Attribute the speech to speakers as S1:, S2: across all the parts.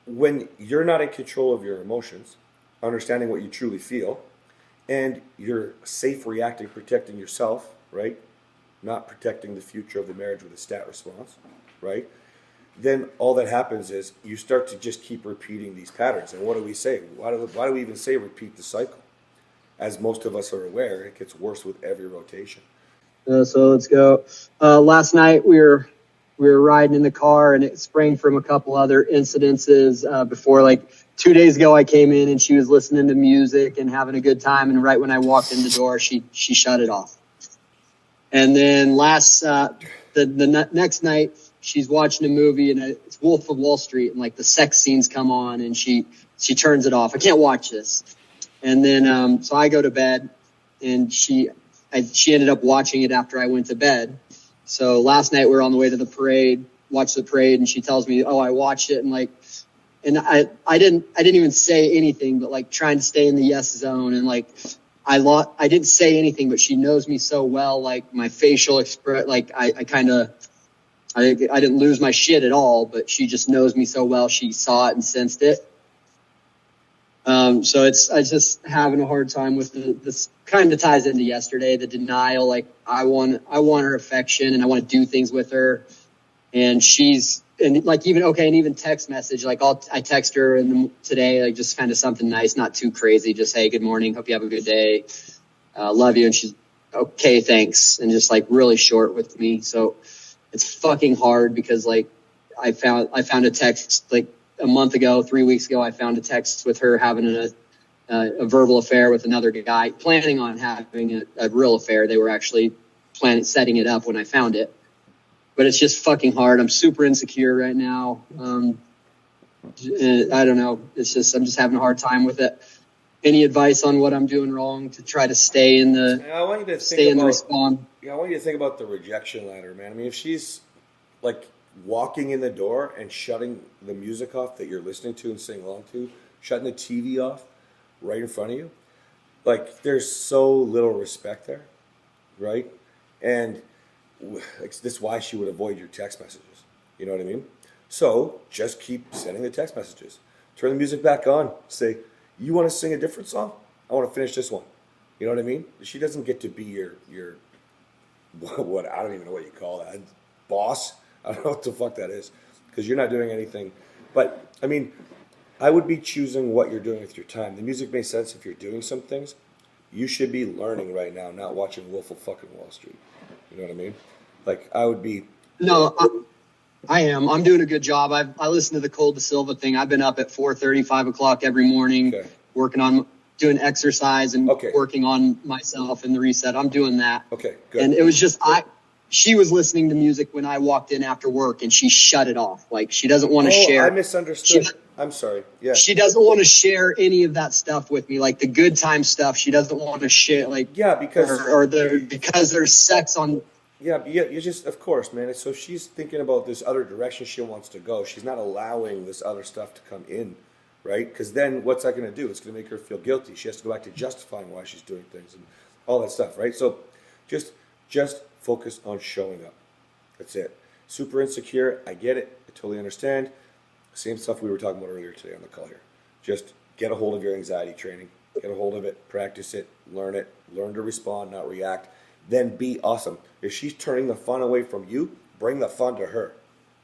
S1: when you're not in control of your emotions, understanding what you truly feel, and you're safe reacting, protecting yourself, right? Not protecting the future of the marriage with a stat response, right? Then all that happens is you start to just keep repeating these patterns. And what do we say? Why do we even say repeat the cycle? As most of us are aware, it gets worse with every rotation.
S2: So let's go. Last night we were riding in the car, and it sprang from a couple other incidences before. Like 2 days ago, I came in and she was listening to music and having a good time. And right when I walked in the door, she shut it off. And then the next night, she's watching a movie, and it's Wolf of Wall Street, and like the sex scenes come on, and she turns it off. I can't watch this. And then so I go to bed, and she ended up watching it after I went to bed. So last night we were on the way to the parade, watched the parade, and she tells me, "Oh, I watched it," and I didn't even say anything, but like trying to stay in the yes zone, and like I didn't say anything, but she knows me so well, like my facial express, like I didn't lose my shit at all, but she just knows me so well. She saw it and sensed it. So I just having a hard time with this. Kind of ties into yesterday, the denial. Like I want her affection, and I want to do things with her, and even text message. Like I text her today, like just kind of something nice, not too crazy. Just, hey, good morning, hope you have a good day, love you, and she's okay, thanks, and just like really short with me. So it's fucking hard because like I found a text like a month ago, 3 weeks ago. I found a text with her having a verbal affair with another guy, planning on having a real affair. They were actually setting it up when I found it. But it's just fucking hard. I'm super insecure right now. I don't know. I'm just having a hard time with it. Any advice on what I'm doing wrong to try to stay in the respawn?
S1: Yeah, I want you to think about the rejection ladder, man. I mean, if she's like walking in the door and shutting the music off that you're listening to and singing along to, shutting the TV off right in front of you, like there's so little respect there, right? And this is why she would avoid your text messages. You know what I mean? So just keep sending the text messages. Turn the music back on. Say, you want to sing a different song? I want to finish this one. You know what I mean? She doesn't get to be your what I don't even know what you call that, boss. I don't know what the fuck that is, because you're not doing anything. But I mean, I would be choosing what you're doing with your time. The music makes sense if you're doing some things. You should be learning right now, not watching Wolf of fucking Wall Street. You know what I mean? Like I would be.
S2: No, I am. I'm doing a good job. I listen to the Cold to Silva thing. I've been up at 4:30, 5 o'clock every morning, working on doing exercise and working on myself and the reset. I'm doing that.
S1: Okay, good.
S2: And it was just she was listening to music when I walked in after work, and she shut it off. Like she doesn't want to share.
S1: I misunderstood. I'm sorry. Yeah.
S2: She doesn't want to share any of that stuff with me, like the good time stuff. She doesn't want to share, like because there's sex on.
S1: Yeah, you just, of course, man. So she's thinking about this other direction she wants to go. She's not allowing this other stuff to come in, right? Because then what's that going to do? It's going to make her feel guilty. She has to go back to justifying why she's doing things and all that stuff, right? So just focus on showing up. That's it. Super insecure. I get it. I totally understand. Same stuff we were talking about earlier today on the call here. Just get a hold of your anxiety training. Get a hold of it. Practice it. Learn it. Learn to respond, not react. Then be awesome. If she's turning the fun away from you, bring the fun to her.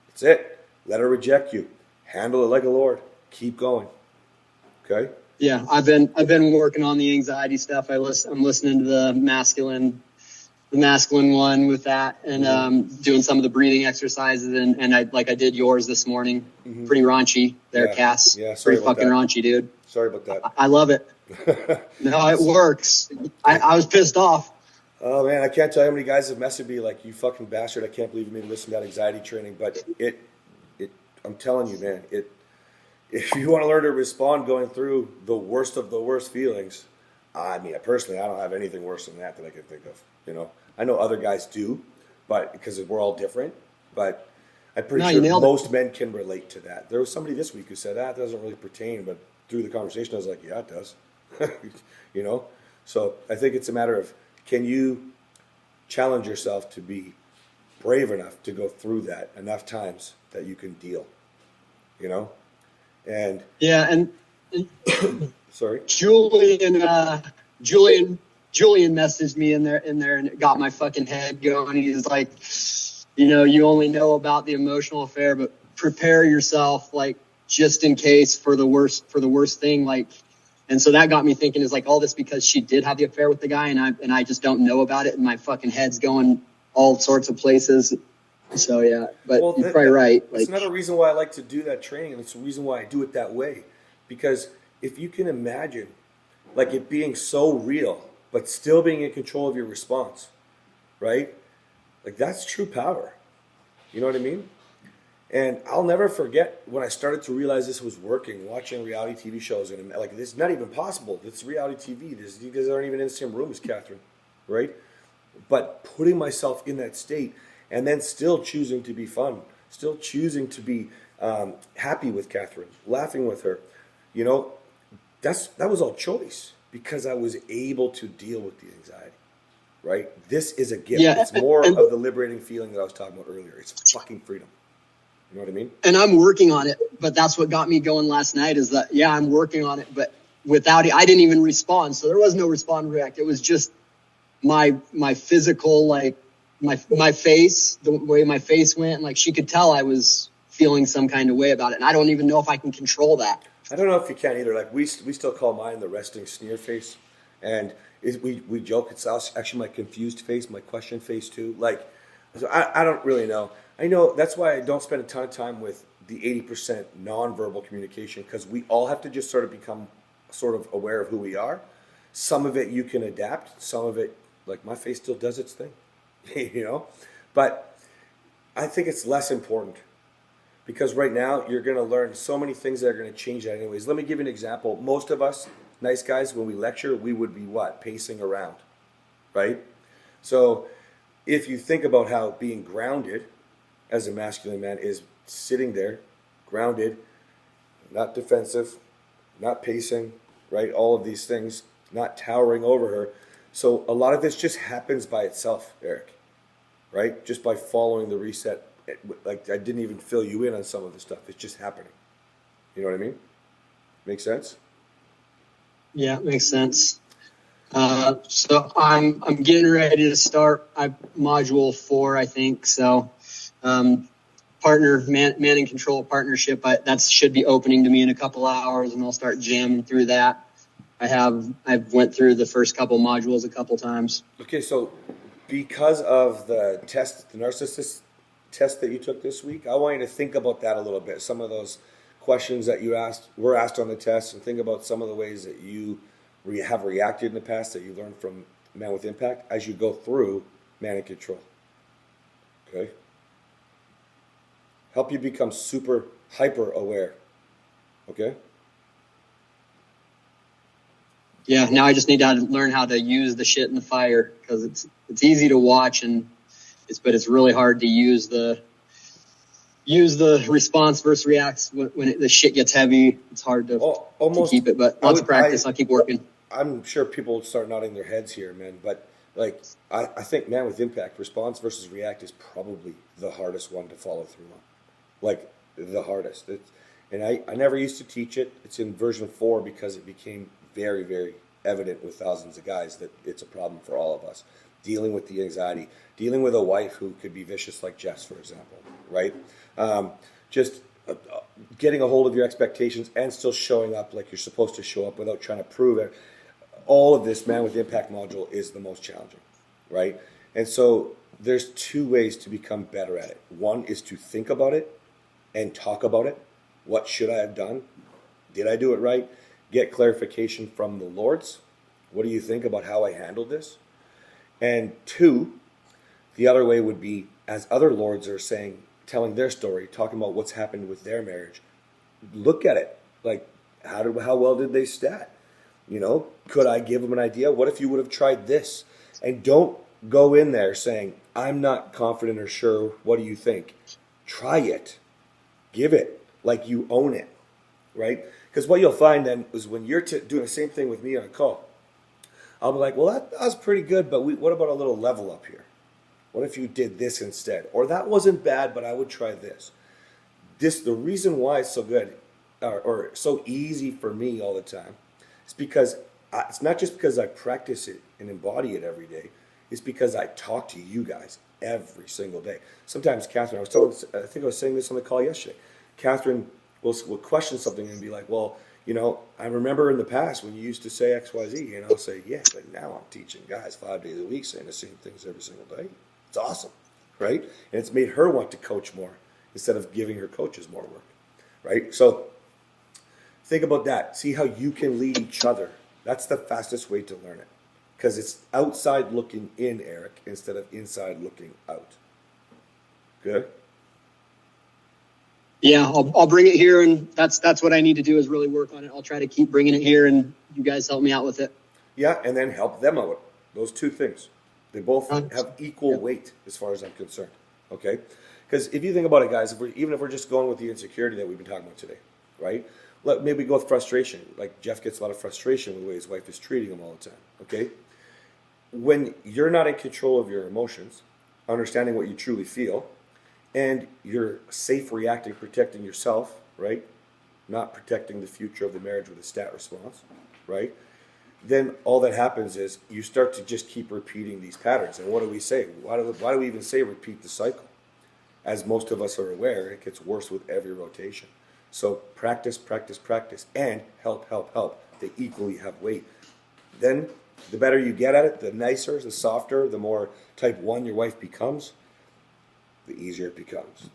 S1: That's it. Let her reject you. Handle it like a lord. Keep going. Okay?
S2: Yeah, I've been working on the anxiety stuff. I'm listening to the masculine one with that, and doing some of the breathing exercises, and I did yours this morning. Mm-hmm. Pretty raunchy there, Cass.
S1: Yeah, sorry
S2: pretty fucking raunchy, dude.
S1: Sorry about that.
S2: I love it. No, it works. I was pissed off.
S1: Oh man, I can't tell you how many guys have messaged me like, you fucking bastard, I can't believe you made me listen to that anxiety training. But I'm telling you, man, if you want to learn to respond going through the worst of the worst feelings, I mean, personally, I don't have anything worse than that I can think of. You know, I know other guys do, but because we're all different. But I'm pretty sure most men can relate to that. There was somebody this week who said, that doesn't really pertain, but through the conversation, I was like, yeah, it does. You know, so I think it's a matter of, can you challenge yourself to be brave enough to go through that enough times that you can deal, you know? And
S2: Yeah, and
S1: sorry.
S2: Julian messaged me in there, and it got my fucking head going. He's like, you only know about the emotional affair, but prepare yourself, like, just in case for the worst thing. Like, and so that got me thinking, is like all this because she did have the affair with the guy, and I just don't know about it, and my fucking head's going all sorts of places. So yeah, but you're probably right.
S1: It's another reason why I like to do that training, and it's the reason why I do it that way. Because if you can imagine, like, it being so real, but still being in control of your response, right? Like, that's true power. You know what I mean? And I'll never forget when I started to realize this was working, watching reality TV shows, and like, this is not even possible. It's reality TV. You guys aren't even in the same room as Kathryn, right? But putting myself in that state, and then still choosing to be fun, still choosing to be happy with Kathryn, laughing with her, that was all choice, because I was able to deal with the anxiety, right? This is a gift.
S2: Yeah,
S1: it's more of the liberating feeling that I was talking about earlier. It's fucking freedom. You know what I mean?
S2: And I'm working on it, but that's what got me going last night, is that, yeah, I'm working on it, but without it, I didn't even respond. So there was no respond react. It was just my physical, like my face, the way my face went. And like, she could tell I was feeling some kind of way about it. And I don't even know if I can control that.
S1: I don't know if you can either. Like, we still call mine the resting sneer face. And we joke, it's actually my confused face, my question face too. Like, so I don't really know. I know that's why I don't spend a ton of time with the 80% nonverbal communication, because we all have to just sort of become sort of aware of who we are. Some of it you can adapt. Some of it, like, my face still does its thing, But I think it's less important, because right now you're going to learn so many things that are going to change that anyways. Let me give you an example. Most of us, nice guys, when we lecture, we would be what? Pacing around, right? So if you think about how being grounded as a masculine man is sitting there, grounded, not defensive, not pacing, right? All of these things, not towering over her. So a lot of this just happens by itself, Eric, right? Just by following the reset. Like, I didn't even fill you in on some of the stuff. It's just happening. You know what I mean? Make sense?
S2: Yeah, it makes sense. So I'm getting ready to start module 4, I think. So partner man in control partnership. That should be opening to me in a couple hours, and I'll start jamming through that. I've went through the first couple modules a couple times.
S1: Okay, so because of the narcissist test that you took this week, I want you to think about that a little bit. Some of those questions that were asked on the test, and think about some of the ways that you have reacted in the past that you learned from Man with Impact as you go through Man in Control. Okay? Help you become super hyper aware. Okay?
S2: Yeah, now I just need to learn how to use the shit in the fire, because it's easy to watch, but it's really hard to use the response versus reacts when the shit gets heavy. It's hard to keep it, but lots of practice. I'll keep working.
S1: I'm sure people would start nodding their heads here, man. But like, I think Man with Impact, response versus react, is probably the hardest one to follow through on. Like, the hardest. And I never used to teach it. It's in version 4 because it became very, very evident with thousands of guys that it's a problem for all of us. Dealing with the anxiety, dealing with a wife who could be vicious like Jess, for example, right? Just getting a hold of your expectations and still showing up like you're supposed to show up without trying to prove it. All of this Man with Impact module is the most challenging, right? And so there's 2 ways to become better at it. One is to think about it and talk about it. What should I have done? Did I do it right? Get clarification from the Lords. What do you think about how I handled this? And 2, the other way would be, as other Lords are telling their story, talking about what's happened with their marriage, look at it. Like, how well did they stat? Could I give them an idea? What if you would have tried this? And don't go in there saying, I'm not confident or sure. What do you think? Try it. Give it like you own it, right? Because what you'll find then is when you're doing the same thing with me on a call, I'll be like, well, that was pretty good, but what about a little level up here? What if you did this instead? Or that wasn't bad, but I would try this. The reason why it's so good or so easy for me all the time, it's because it's not just because I practice it and embody it every day. It's because I talk to you guys every single day. Sometimes Kathryn, I think I was saying this on the call yesterday. Kathryn will question something and be like, well, I remember in the past when you used to say X, Y, Z, and I'll say, yeah, but now I'm teaching guys 5 days a week saying the same things every single day. It's awesome, right? And it's made her want to coach more instead of giving her coaches more work, right? So think about that. See how you can lead each other. That's the fastest way to learn it, because it's outside looking in, Eric, instead of inside looking out. Good?
S2: Yeah, I'll bring it here, and that's what I need to do is really work on it. I'll try to keep bringing it here, and you guys help me out with it.
S1: Yeah, and then help them out. Those two things. They both have equal weight as far as I'm concerned. Okay? Because if you think about it, guys, even if we're just going with the insecurity that we've been talking about today, right? Maybe go with frustration. Like Jeff gets a lot of frustration with the way his wife is treating him all the time. Okay? When you're not in control of your emotions, understanding what you truly feel, and you're safe reacting, protecting yourself, right? Not protecting the future of the marriage with a stat response, right? Then all that happens is you start to just keep repeating these patterns. And what do we say? Why do we even say repeat the cycle? As most of us are aware, it gets worse with every rotation. So practice, practice, practice, and help, help, help. They equally have weight. Then the better you get at it, the nicer, the softer, the more type 1 your wife becomes, the easier it becomes.